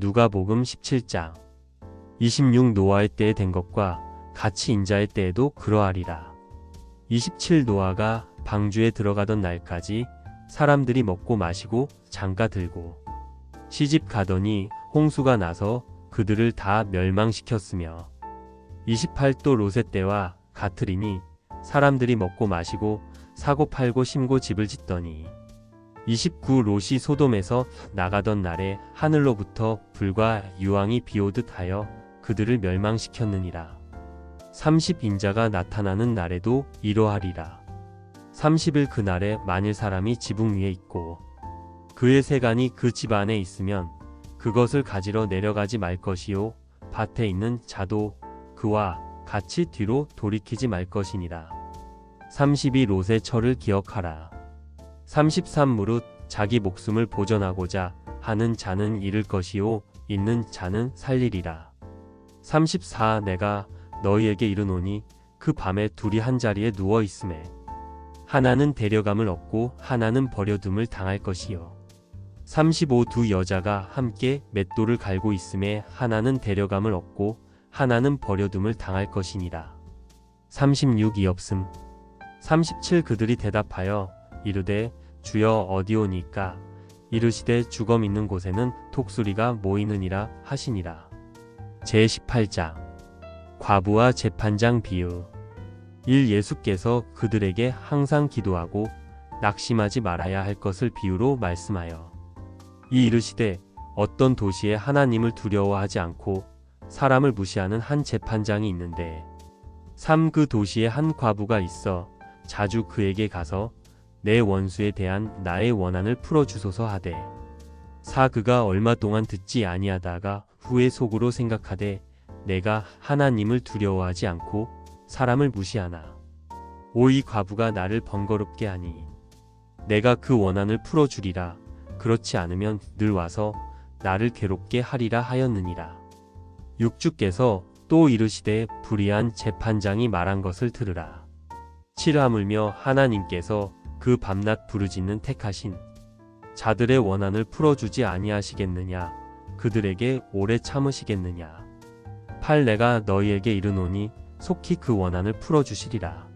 누가복음 17장 26 노아의 때에 된 것과 같이 인자의 때에도 그러하리라. 27 노아가 방주에 들어가던 날까지 사람들이 먹고 마시고 장가 들고 시집 가더니 홍수가 나서 그들을 다 멸망시켰으며 28또 롯의 때와 같으리니 사람들이 먹고 마시고 사고 팔고 심고 집을 짓더니 29 롯이 소돔에서 나가던 날에 하늘로부터 불과 유황이 비오듯 하여 그들을 멸망시켰느니라. 30 인자가 나타나는 날에도 이러하리라. 30일 그날에 만일 사람이 지붕 위에 있고 그의 세간이 그 집 안에 있으면 그것을 가지러 내려가지 말 것이요 밭에 있는 자도 그와 같이 뒤로 돌이키지 말 것이니라. 32 롯의 처를 기억하라. 33 무릇 자기 목숨을 보전하고자 하는 자는 잃을 것이요 잃는 자는 살리리라. 34 내가 너희에게 이르노니 그 밤에 둘이 한 자리에 누워 있음에 하나는 데려감을 얻고 하나는 버려둠을 당할 것이요 35 두 여자가 함께 맷돌을 갈고 있음에 하나는 데려감을 얻고 하나는 버려둠을 당할 것이니라. 36 이없음 37 그들이 대답하여 이르되 주여 어디오니까 이르시되 주검 있는 곳에는 독수리가 모이느니라 하시니라. 제18장 과부와 재판장 비유 1 예수께서 그들에게 항상 기도하고 낙심하지 말아야 할 것을 비유로 말씀하여 이 이르시되 어떤 도시에 하나님을 두려워하지 않고 사람을 무시하는 한 재판장이 있는데 3 그 도시에 한 과부가 있어 자주 그에게 가서 내 원수에 대한 나의 원한을 풀어주소서 하되 4 그가 얼마 동안 듣지 아니하다가 후에 속으로 생각하되 내가 하나님을 두려워하지 않고 사람을 무시하나 5 이 과부가 나를 번거롭게 하니 내가 그 원한을 풀어주리라. 그렇지 않으면 늘 와서 나를 괴롭게 하리라 하였느니라. 6 주께서 또 이르시되 불의한 재판장이 말한 것을 들으라. 7 하물며 하나님께서 그 밤낮 부르짖는 택하신 자들의 원한을 풀어주지 아니하시겠느냐. 그들에게 오래 참으시겠느냐. 8 내가 너희에게 이르노니 속히 그 원한을 풀어주시리라.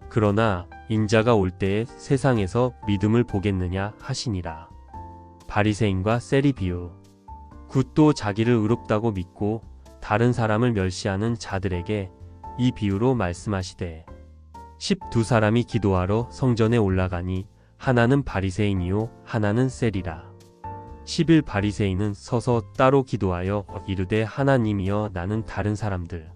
그러나 인자가 올 때에 세상에서 믿음을 보겠느냐 하시니라. 바리새인과 세리 비유 9 또 자기를 의롭다고 믿고 다른 사람을 멸시하는 자들에게 이 비유로 말씀하시되 10 두 사람이 기도하러 성전에 올라가니 하나는 바리새인이요 하나는 세리라. 11 바리새인은 서서 따로 기도하여 이르되 하나님이여 나는 다른 사람들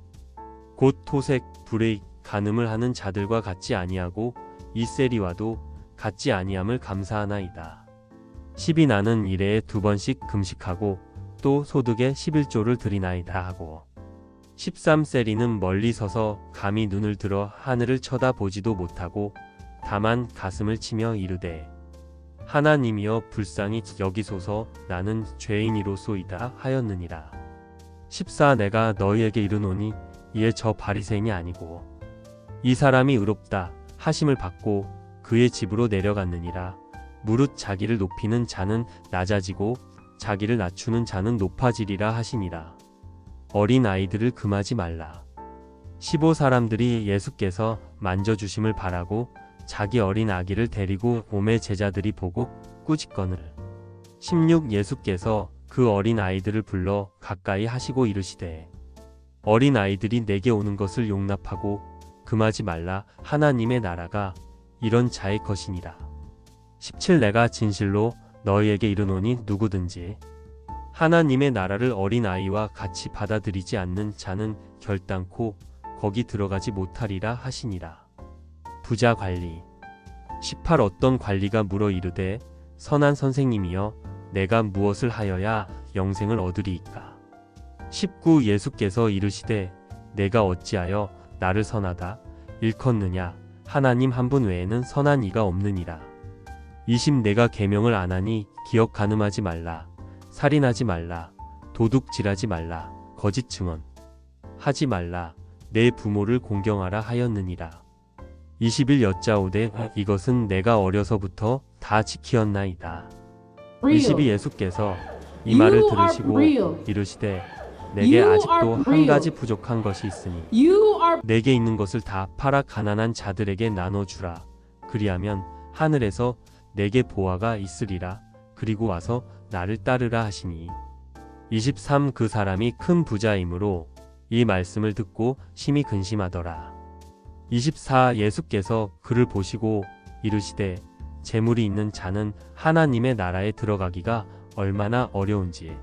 곧 토색 불의 간음을 하는 자들과 같지 아니하고 이 세리와도 같지 아니함을 감사하나이다. 12 나는 일해에 2번씩 금식하고 또 소득의 11조를 드리나이다 하고 13 세리는 멀리 서서 감히 눈을 들어 하늘을 쳐다보지도 못하고 다만 가슴을 치며 이르되 하나님이여 불쌍히 여기소서 나는 죄인이로소이다 하였느니라. 14 내가 너희에게 이르노니 이에 저 바리새인이 아니고 이 사람이 의롭다 하심을 받고 그의 집으로 내려갔느니라. 무릇 자기를 높이는 자는 낮아지고 자기를 낮추는 자는 높아지리라 하시니라. 어린 아이들을 금하지 말라. 15 사람들이 예수께서 만져주심을 바라고 자기 어린 아기를 데리고 오매 제자들이 보고 꾸짖거늘 16 예수께서 그 어린 아이들을 불러 가까이 하시고 이르시되 어린 아이들이 내게 오는 것을 용납하고 금하지 말라. 하나님의 나라가 이런 자의 것이니라. 17 내가 진실로 너희에게 이르노니 누구든지 하나님의 나라를 어린 아이와 같이 받아들이지 않는 자는 결단코 거기 들어가지 못하리라 하시니라. 부자 관리 18 어떤 관리가 물어 이르되 선한 선생님이여 내가 무엇을 하여야 영생을 얻으리이까. 19 예수께서 이르시되 내가 어찌하여 나를 선하다 일컫느냐. 하나님 한 분 외에는 선한 이가 없느니라. 20 내가 계명을 안 하니 기억 간음하지 말라. 살인하지 말라. 도둑질하지 말라. 거짓 증언 하지 말라. 내 부모를 공경하라 하였느니라. 21 여짜오되 이것은 내가 어려서부터 다 지키었나이다. 22 예수께서 이 말을 You are 들으시고 real. 이르시되 내게 You 아직도 are 한 real. 가지 부족한 것이 있으니 You are 내게 있는 것을 다 팔아 가난한 자들에게 나눠주라. 그리하면 하늘에서 내게 보화가 있으리라. 그리고 와서 나를 따르라 하시니 23 그 사람이 큰 부자이므로 이 말씀을 듣고 심히 근심하더라. 24 예수께서 그를 보시고 이르시되 재물이 있는 자는 하나님의 나라에 들어가기가 얼마나 어려운지.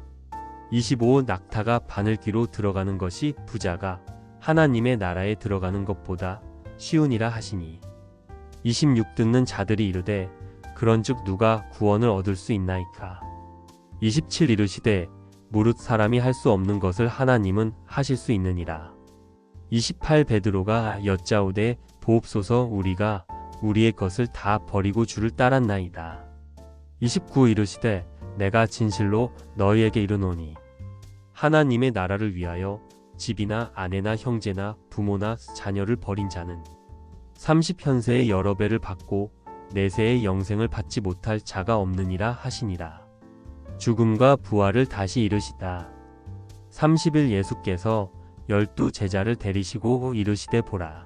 25 낙타가 바늘귀로 들어가는 것이 부자가 하나님의 나라에 들어가는 것보다 쉬우니라 하시니 26 듣는 자들이 이르되 그런즉 누가 구원을 얻을 수 있나이까. 27 이르시되 무릇 사람이 할 수 없는 것을 하나님은 하실 수 있느니라. 28 베드로가 여짜오되 보옵소서 우리가 우리의 것을 다 버리고 주를 따랐나이다. 29 이르시되 내가 진실로 너희에게 이르노니 하나님의 나라를 위하여 집이나 아내나 형제나 부모나 자녀를 버린 자는 30현세의 여러 배를 받고 내세의 영생을 받지 못할 자가 없느니라 하시니라. 죽음과 부활을 다시 이르시다. 30일 예수께서 12 제자를 데리시고 이르시되 보라.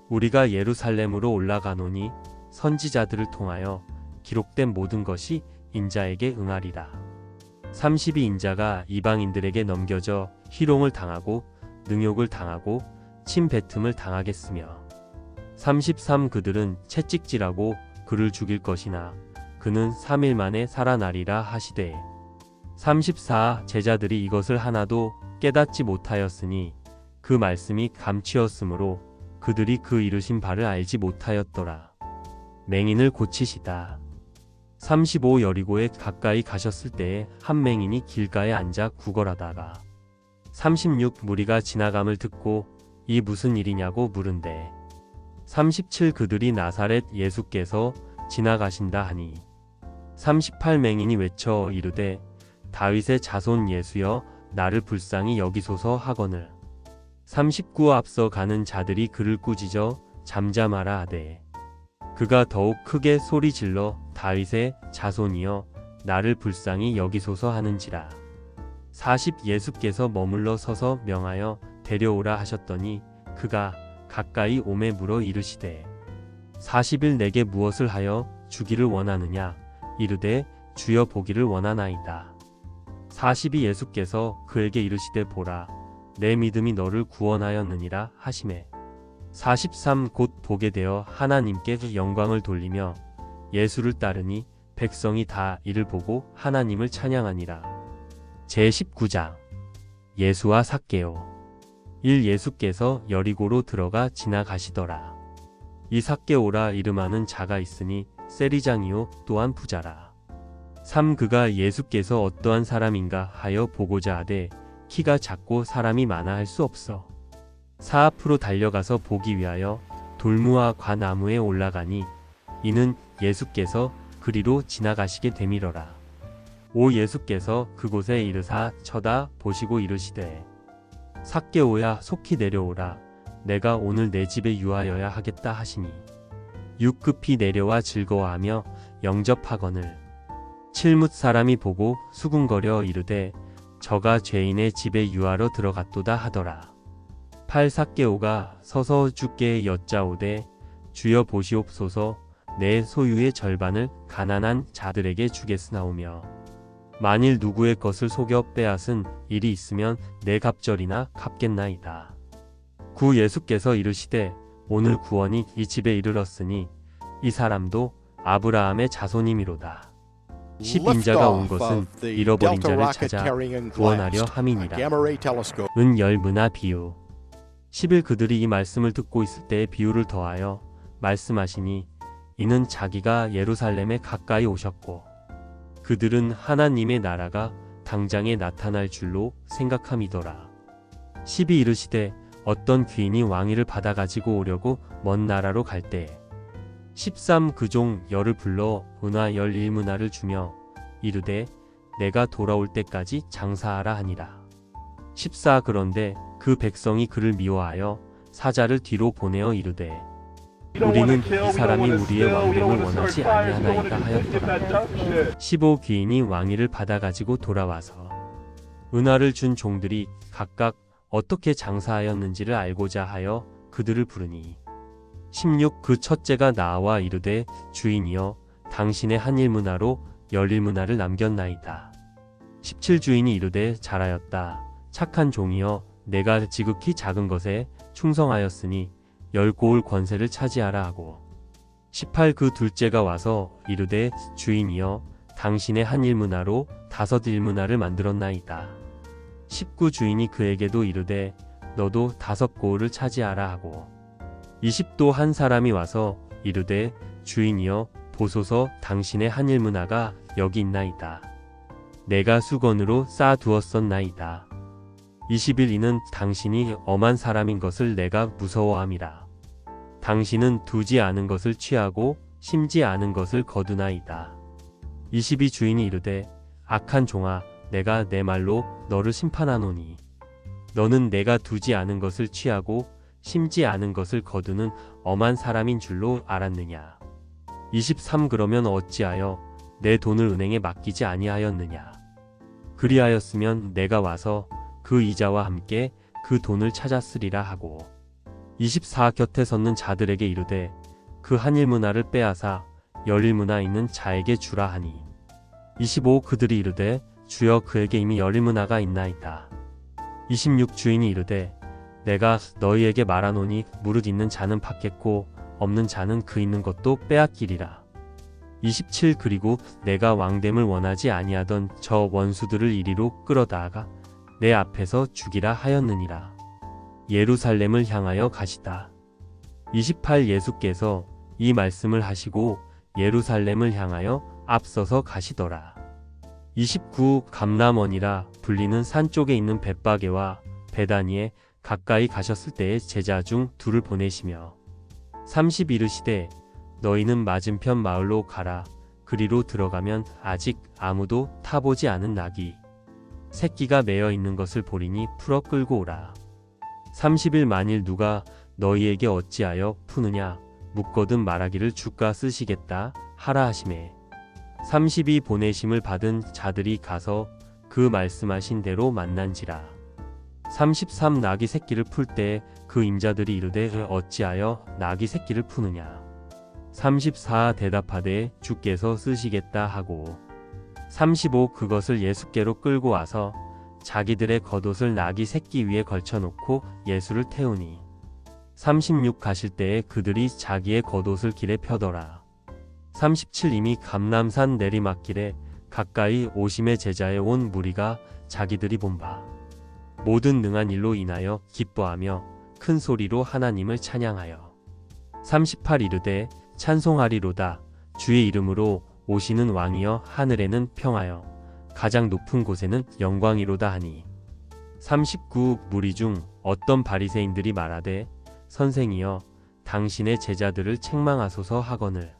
우리가 예루살렘으로 올라가노니 선지자들을 통하여 기록된 모든 것이 인자에게 응하리라. 32 인자가 이방인들에게 넘겨져 희롱을 당하고 능욕을 당하고 침뱉음을 당하겠으며 33 그들은 채찍질하고 그를 죽일 것이나 그는 3일 만에 살아나리라 하시되 34 제자들이 이것을 하나도 깨닫지 못하였으니 그 말씀이 감추었으므로 그들이 그 이르신 바를 알지 못하였더라. 맹인을 고치시다. 35 여리고에 가까이 가셨을 때에 한 맹인이 길가에 앉아 구걸하다가 36 무리가 지나감을 듣고 이 무슨 일이냐고 물은데 37 그들이 나사렛 예수께서 지나가신다 하니 38 맹인이 외쳐 이르되 다윗의 자손 예수여 나를 불쌍히 여기소서 하거늘 39 앞서 가는 자들이 그를 꾸짖어 잠잠하라 하되 그가 더욱 크게 소리 질러 다윗의 자손이여 나를 불쌍히 여기소서 하는지라 40 예수께서 머물러 서서 명하여 데려오라 하셨더니 그가 가까이 오매 물어 이르시되 40일 내게 무엇을 하여 주기를 원하느냐 이르되 주여 보기를 원하나이다. 42 예수께서 그에게 이르시되 보라 내 믿음이 너를 구원하였느니라 하시매 43 곧 보게 되어 하나님께 영광을 돌리며 예수를 따르니 백성이 다 이를 보고 하나님을 찬양하니라. 제19장 예수와 삭개오 1 예수께서 여리고로 들어가 지나가시더라. 이 삭개오라 이름하는 자가 있으니 세리장이요 또한 부자라. 3 그가 예수께서 어떠한 사람인가 하여 보고자 하되 키가 작고 사람이 많아 할 수 없어 4 앞으로 달려가서 보기 위하여 돌무와 과나무에 올라가니 이는 예수께서 그리로 지나가시게 되밀어라. 5 예수께서 그곳에 이르사 쳐다 보시고 이르시되 삭개오야 속히 내려오라 내가 오늘 내 집에 유하여야 하겠다 하시니 6 급히 내려와 즐거워하며 영접하거늘 7 뭇 사람이 보고 수군거려 이르되 저가 죄인의 집에 유하러 들어갔도다 하더라. 8 삭개오가 서서 주께 여짜오되 주여 보시옵소서 내 소유의 절반을 가난한 자들에게 주겠으나오며 만일 누구의 것을 속여 빼앗은 일이 있으면 내 갑절이나 갚겠나이다. 9 예수께서 이르시되 오늘 구원이 이 집에 이르렀으니 이 사람도 아브라함의 자손이미로다. 10 인자가 온 것은 잃어버린 자를 찾아 구원하려 함이니라. 은 열문화 비유 11 그들이 이 말씀을 듣고 있을 때의 비유를 더하여 말씀하시니 이는 자기가 예루살렘에 가까이 오셨고 그들은 하나님의 나라가 당장에 나타날 줄로 생각함이더라. 12 이르시되 어떤 귀인이 왕위를 받아 가지고 오려고 먼 나라로 갈 때에 13 그 종 열을 불러 은화 11문화를 주며 이르되 내가 돌아올 때까지 장사하라 하니라. 14 그런데 그 백성이 그를 미워하여 사자를 뒤로 보내어 이르되 우리는 이 사람이 우리의 왕됨을 원하지 아니하나이다 하였더라. 15귀인이 왕위를 받아가지고 돌아와서 은화를 준 종들이 각각 어떻게 장사하였는지를 알고자 하여 그들을 부르니 16 그 첫째가 나와 이르되 주인이여 당신의 한 일문화로 11문화를 남겼나이다. 17 주인이 이르되 잘하였다. 착한 종이여 내가 지극히 작은 것에 충성하였으니 10고을 권세를 차지하라 하고 18 그 둘째가 와서 이르되 주인이여 당신의 한 일문화로 5 일문화를 만들었나이다. 19 주인이 그에게도 이르되 너도 5고을을 차지하라 하고 20도 한 사람이 와서 이르되 주인이여 보소서 당신의 한 일문화가 여기 있나이다. 내가 수건으로 쌓아두었었나이다. 21 이는 당신이 엄한 사람인 것을 내가 무서워함이라. 당신은 두지 않은 것을 취하고 심지 않은 것을 거두나이다. 22 주인이 이르되 악한 종아 내가 내 말로 너를 심판하노니 너는 내가 두지 않은 것을 취하고 심지 않은 것을 거두는 엄한 사람인 줄로 알았느냐. 23 그러면 어찌하여 내 돈을 은행에 맡기지 아니하였느냐. 그리하였으면 내가 와서 그 이자와 함께 그 돈을 찾았으리라 하고 24 곁에 섰는 자들에게 이르되 그 한 일문화를 빼앗아 11문화 있는 자에게 주라 하니 25 그들이 이르되 주여 그에게 이미 11문화가 있나이다. 26 주인이 이르되 내가 너희에게 말하노니 무릇 있는 자는 받겠고 없는 자는 그 있는 것도 빼앗기리라. 27 그리고 내가 왕됨을 원하지 아니하던 저 원수들을 이리로 끌어다가 내 앞에서 죽이라 하였느니라. 예루살렘을 향하여 가시다. 28 예수께서 이 말씀을 하시고 예루살렘을 향하여 앞서서 가시더라. 29 감람원이라 불리는 산 쪽에 있는 벳바게와 베다니에 가까이 가셨을 때에 제자 중 둘을 보내시며 30 이르시되 너희는 맞은편 마을로 가라. 그리로 들어가면 아직 아무도 타보지 않은 낙이 새끼가 매여 있는 것을 보리니 풀어 끌고 오라. 30일 만일 누가 너희에게 어찌하여 푸느냐 묻거든 말하기를 주가 쓰시겠다 하라 하시매 32 보내심을 받은 자들이 가서 그 말씀하신 대로 만난지라. 33 낙이 새끼를 풀 때 그 임자들이 이르되 어찌하여 낙이 새끼를 푸느냐. 34 대답하되 주께서 쓰시겠다 하고 35 그것을 예수께로 끌고 와서 자기들의 겉옷을 낙이 새끼 위에 걸쳐놓고 예수를 태우니 36 가실 때에 그들이 자기의 겉옷을 길에 펴더라. 37 이미 감람산 내리막길에 가까이 오심의 제자에 온 무리가 자기들이 본 바 모든 능한 일로 인하여 기뻐하며 큰 소리로 하나님을 찬양하여 38 이르되 찬송하리로다. 주의 이름으로 오시는 왕이여 하늘에는 평하여 가장 높은 곳에는 영광이로다 하니 39 무리 중 어떤 바리새인들이 말하되 선생이여 당신의 제자들을 책망하소서 하거늘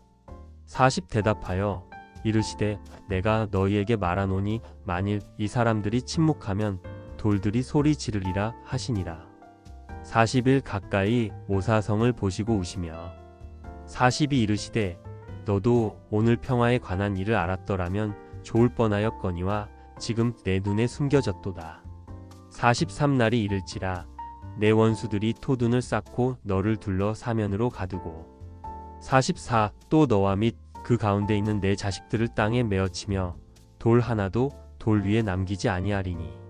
40 대답하여 이르시되 내가 너희에게 말하노니 만일 이 사람들이 침묵하면 돌들이 소리 지르리라 하시니라. 40일 가까이 오사성을 보시고 우시며 40이 이르시되 너도 오늘 평화에 관한 일을 알았더라면 좋을 뻔하였거니와 지금 내 눈에 숨겨졌도다. 43날이 이를지라 내 원수들이 토둔을 쌓고 너를 둘러 사면으로 가두고 44 또 너와 및 그 가운데 있는 내 자식들을 땅에 메어치며 돌 하나도 돌 위에 남기지 아니하리니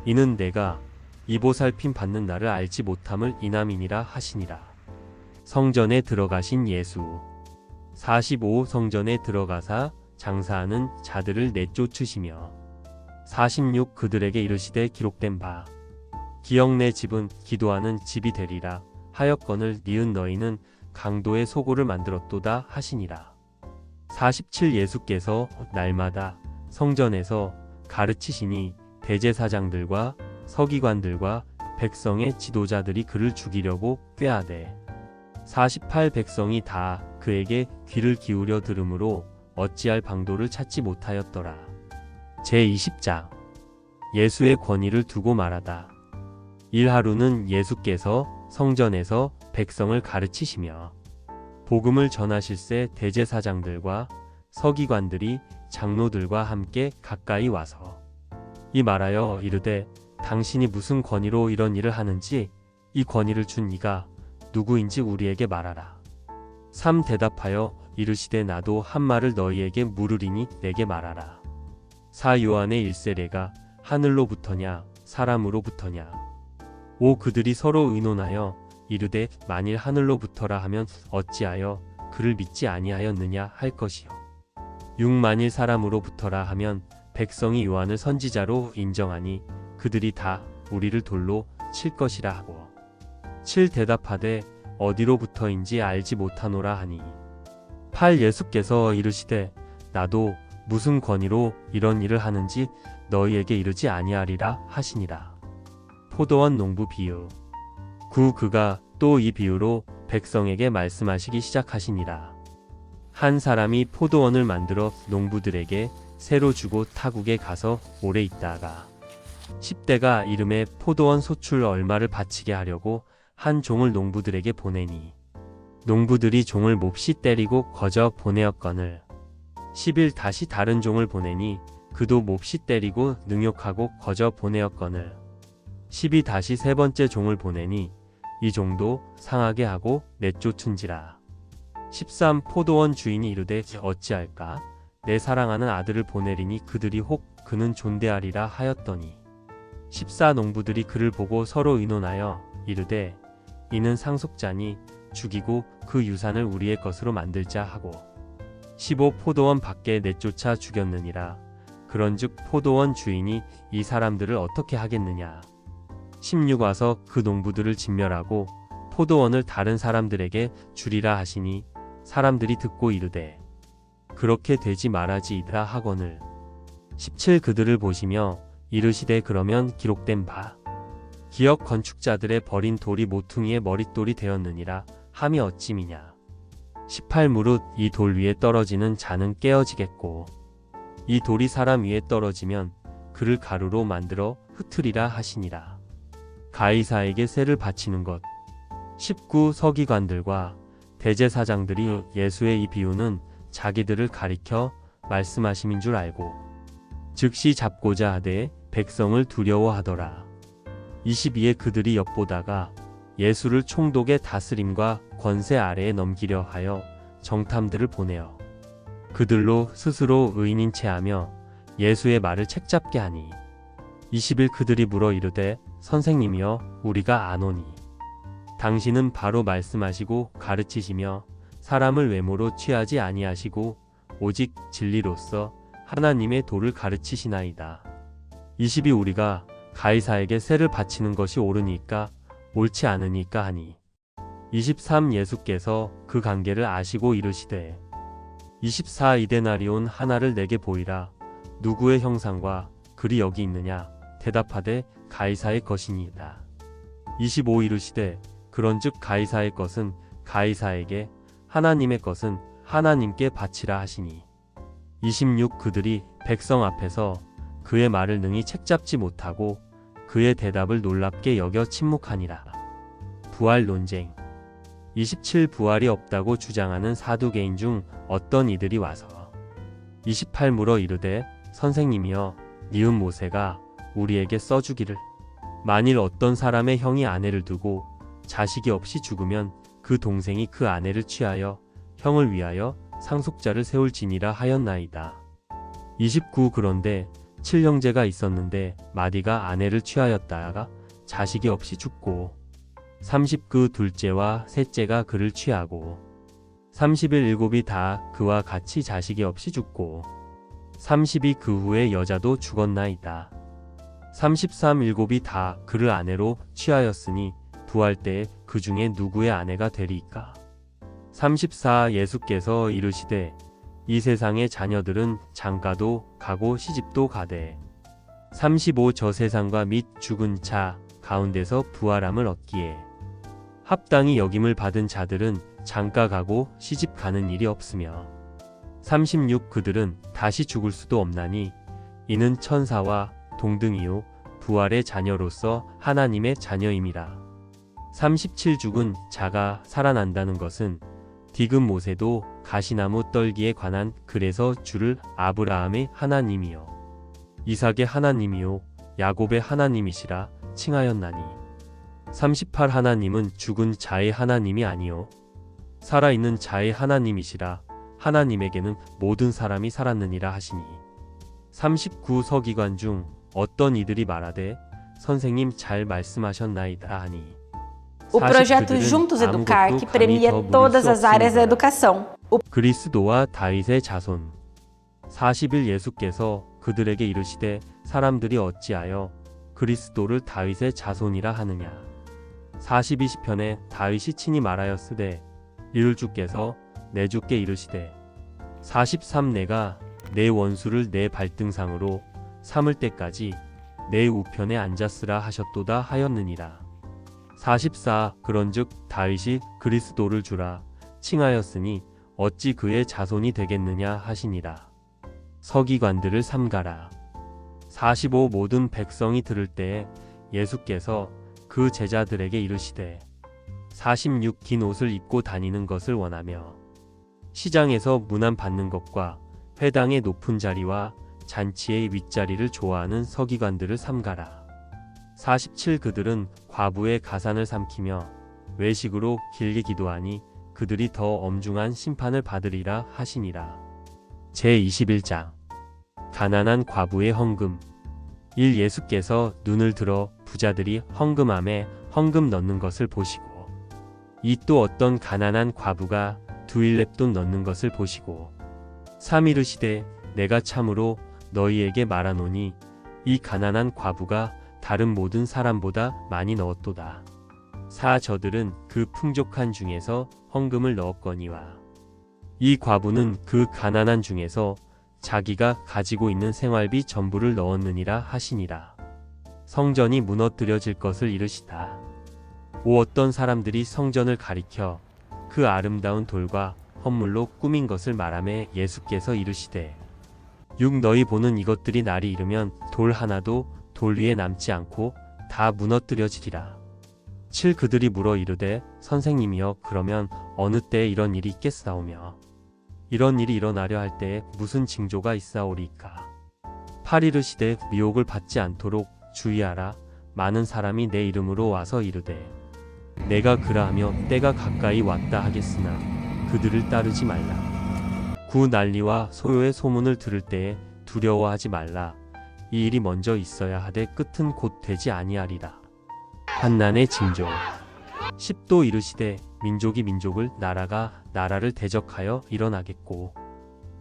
이는 내가 이 보살핌 받는 날을 알지 못함을 인함이니라 하시니라. 성전에 들어가신 예수 45 성전에 들어가사 장사하는 자들을 내쫓으시며 46 그들에게 이르시되 기록된 바 기억 내 집은 기도하는 집이 되리라 하였거늘 니은 너희는 강도의 소고를 만들었도다 하시니라. 47 예수께서 날마다 성전에서 가르치시니 대제사장들과 서기관들과 백성의 지도자들이 그를 죽이려고 꾀하되 48 백성이 다 그에게 귀를 기울여 들으므로 어찌할 방도를 찾지 못하였더라. 제20장 예수의 권위를 두고 말하다. 일하루는 예수께서 성전에서 백성을 가르치시며 복음을 전하실새 대제사장들과 서기관들이 장로들과 함께 가까이 와서 이 말하여 이르되 당신이 무슨 권위로 이런 일을 하는지 이 권위를 준 이가 누구인지 우리에게 말하라. 3 대답하여 이르시되 나도 한 말을 너희에게 물으리니 내게 말하라. 4 요한의 일세례가 하늘로부터냐 사람으로부터냐. 5 그들이 서로 의논하여 이르되 만일 하늘로부터라 하면 어찌하여 그를 믿지 아니하였느냐 할 것이요. 6 만일 사람으로부터라 하면 백성이 요한을 선지자로 인정하니 그들이 다 우리를 돌로 칠 것이라 하고. 7 대답하되 어디로부터인지 알지 못하노라 하니. 8 예수께서 이르시되 나도 무슨 권위로 이런 일을 하는지 너희에게 이르지 아니하리라 하시니라. 포도원 농부 비유. 9 그가 또 이 비유로 백성에게 말씀하시기 시작하시니라. 한 사람이 포도원을 만들어 농부들에게 새로 주고 타국에 가서 오래 있다가 10대가 이름에 포도원 소출 얼마를 바치게 하려고 한 종을 농부들에게 보내니 농부들이 종을 몹시 때리고 거저 보내었거늘 10일 다시 다른 종을 보내니 그도 몹시 때리고 능욕하고 거저 보내었거늘 10이 다시 세 번째 종을 보내니 이 종도 상하게 하고 내쫓은지라. 13 포도원 주인이 이르되 어찌할까 내 사랑하는 아들을 보내리니 그들이 혹 그는 존대하리라 하였더니 14 농부들이 그를 보고 서로 의논하여 이르되 이는 상속자니 죽이고 그 유산을 우리의 것으로 만들자 하고 15 포도원 밖에 내쫓아 죽였느니라. 그런즉 포도원 주인이 이 사람들을 어떻게 하겠느냐. 16 와서 그 농부들을 진멸하고 포도원을 다른 사람들에게 주리라 하시니 사람들이 듣고 이르되 그렇게 되지 말아지이다 하거늘 17 그들을 보시며 이르시되 그러면 기록된 바 기역 건축자들의 버린 돌이 모퉁이의 머릿돌이 되었느니라 함이 어찌미냐. 18 무릇 이 돌 위에 떨어지는 자는 깨어지겠고 이 돌이 사람 위에 떨어지면 그를 가루로 만들어 흩으리라 하시니라. 가이사에게 세를 바치는 것. 19 서기관들과 대제사장들이 예수의 이 비유는 자기들을 가리켜 말씀하심인 줄 알고 즉시 잡고자 하되 백성을 두려워하더라. 22에 그들이 엿보다가 예수를 총독의 다스림과 권세 아래에 넘기려 하여 정탐들을 보내어 그들로 스스로 의인인 체하며 예수의 말을 책잡게 하니 20일 그들이 물어 이르되 선생님이여 우리가 아노니 당신은 바로 말씀하시고 가르치시며 사람을 외모로 취하지 아니하시고 오직 진리로서 하나님의 도를 가르치시나이다. 20이 우리가 가이사에게 세를 바치는 것이 옳으니까 옳지 않으니까 하니 23 예수께서 그 관계를 아시고 이르시되 24 이데나리온 하나를 내게 보이라. 누구의 형상과 글이 여기 있느냐. 대답하되 가이사의 것이니이다. 25 이르시되 그런즉 가이사의 것은 가이사에게 하나님의 것은 하나님께 바치라 하시니 26 그들이 백성 앞에서 그의 말을 능히 책잡지 못하고 그의 대답을 놀랍게 여겨 침묵하니라. 부활 논쟁. 27 부활이 없다고 주장하는 사두개인 중 어떤 이들이 와서 28 물어 이르되 선생님이여 니은 모세가 우리에게 써주기를 만일 어떤 사람의 형이 아내를 두고 자식이 없이 죽으면 그 동생이 그 아내를 취하여 형을 위하여 상속자를 세울지니라 하였나이다. 29 그런데 7형제가 있었는데 마디가 아내를 취하였다가 자식이 없이 죽고 30 그 둘째와 셋째가 그를 취하고 31 일곱이 다 그와 같이 자식이 없이 죽고 32 그 후에 여자도 죽었나이다. 33 일곱이 다 그를 아내로 취하였으니 부활 때에 그 중에 누구의 아내가 되리이까. 34 예수께서 이르시되 이 세상의 자녀들은 장가도 가고 시집도 가되 35 저 세상과 및 죽은 자 가운데서 부활함을 얻기에 합당히 여김을 받은 자들은 장가 가고 시집 가는 일이 없으며 36 그들은 다시 죽을 수도 없나니 이는 천사와 동등이요 부활의 자녀로서 하나님의 자녀임이라. 37 죽은 자가 살아난다는 것은 디귿 모세도 가시나무 떨기에 관한 그래서 주를 아브라함의 하나님이요 이삭의 하나님이요 야곱의 하나님이시라 칭하였나니 38 하나님은 죽은 자의 하나님이 아니요 살아있는 자의 하나님이시라 하나님에게는 모든 사람이 살았느니라 하시니 39 서기관 중 어떤 이들이 말하되 선생님 잘 말씀하셨나이다 하니 O projeto 그들은 Juntos Educar, que 아무것도 premia 감히 더 todas 물을 as 수 áreas da 없으니라. educação. 그리스도와 다윗의 자손 40일 예수께서 그들에게 이르시되 사람들이 어찌하여 그리스도를 다윗의 자손이라 하느냐 42 시편에 다윗이 친히 말하였으되 이를 주께서 내 주께 이르시되 43 내가 내 원수를 내 발등상으로 삼을 때까지 내 우편에 앉았으라 하셨도다 하였느니라 44 그런즉 다윗이 그리스도를 주라 칭하였으니 어찌 그의 자손이 되겠느냐 하시니라 서기관들을 삼가라 45 모든 백성이 들을 때에 예수께서 그 제자들에게 이르시되 46 긴 옷을 입고 다니는 것을 원하며 시장에서 문안 받는 것과 회당의 높은 자리와 잔치의 윗자리를 좋아하는 서기관들을 삼가라 47 그들은 과부의 가산을 삼키며 외식으로 길게 기도하니 그들이 더 엄중한 심판을 받으리라 하시니라 제21장 가난한 과부의 헌금 1 예수께서 눈을 들어 부자들이 헌금함에 헌금 넣는 것을 보시고 2 또 어떤 가난한 과부가 2일렙돈 넣는 것을 보시고 3 이르시되 내가 참으로 너희에게 말하노니 이 가난한 과부가 다른 모든 사람보다 많이 넣었도다 4 저들은 그 풍족한 중에서 헌금을 넣었거니와 이 과부는 그 가난한 중에서 자기가 가지고 있는 생활비 전부를 넣었느니라 하시니라 성전이 무너뜨려질 것을 이르시다 5 어떤 사람들이 성전을 가리켜 그 아름다운 돌과 헌물로 꾸민 것을 말하매 예수께서 이르시되 6 너희 보는 이것들이 날이 이르면 돌 하나도 돌 위에 남지 않고 다 무너뜨려지리라 7 그들이 물어 이르되 선생님이여 그러면 어느 때에 이런 일이 있겠사오며 이런 일이 일어나려 할 때에 무슨 징조가 있사오리까 8 이르시되 미혹을 받지 않도록 주의하라 많은 사람이 내 이름으로 와서 이르되 내가 그라하며 때가 가까이 왔다 하겠으나 그들을 따르지 말라 9 난리와 소요의 소문을 들을 때에 두려워하지 말라 이 일이 먼저 있어야 하되 끝은 곧 되지 아니하리라 환난의 징조 10도 이르시되 민족이 민족을 나라가 나라를 대적하여 일어나겠고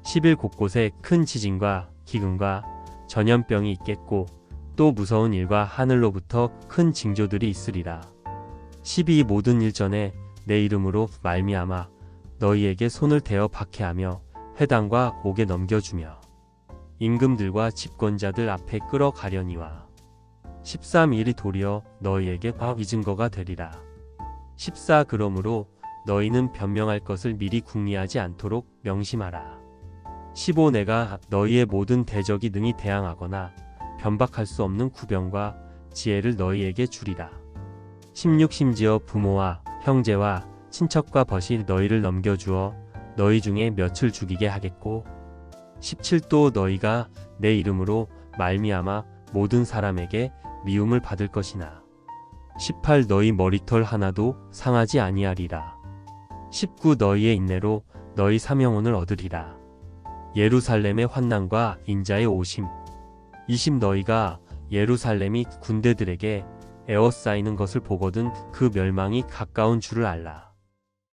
11 곳곳에 큰 지진과 기근과 전염병이 있겠고 또 무서운 일과 하늘로부터 큰 징조들이 있으리라 12 모든 일 전에 내 이름으로 말미암아 너희에게 손을 대어 박해하며 회당과 옥에 넘겨주며 임금들과 집권자들 앞에 끌어가려니와 13 일이 도리어 너희에게 이 증거가 되리라 14 그러므로 너희는 변명할 것을 미리 궁리하지 않도록 명심하라 15 내가 너희의 모든 대적이 능히 대항하거나 변박할 수 없는 구병과 지혜를 너희에게 주리라 16 심지어 부모와 형제와 친척과 벗이 너희를 넘겨주어 너희 중에 몇을 죽이게 하겠고 17 또 너희가 내 이름으로 말미암아 모든 사람에게 미움을 받을 것이나 18 너희 머리털 하나도 상하지 아니하리라 19 너희의 인내로 너희 사명혼을 얻으리라 예루살렘의 환난과 인자의 오심 20 너희가 예루살렘이 군대들에게 에워싸이는 것을 보거든 그 멸망이 가까운 줄을 알라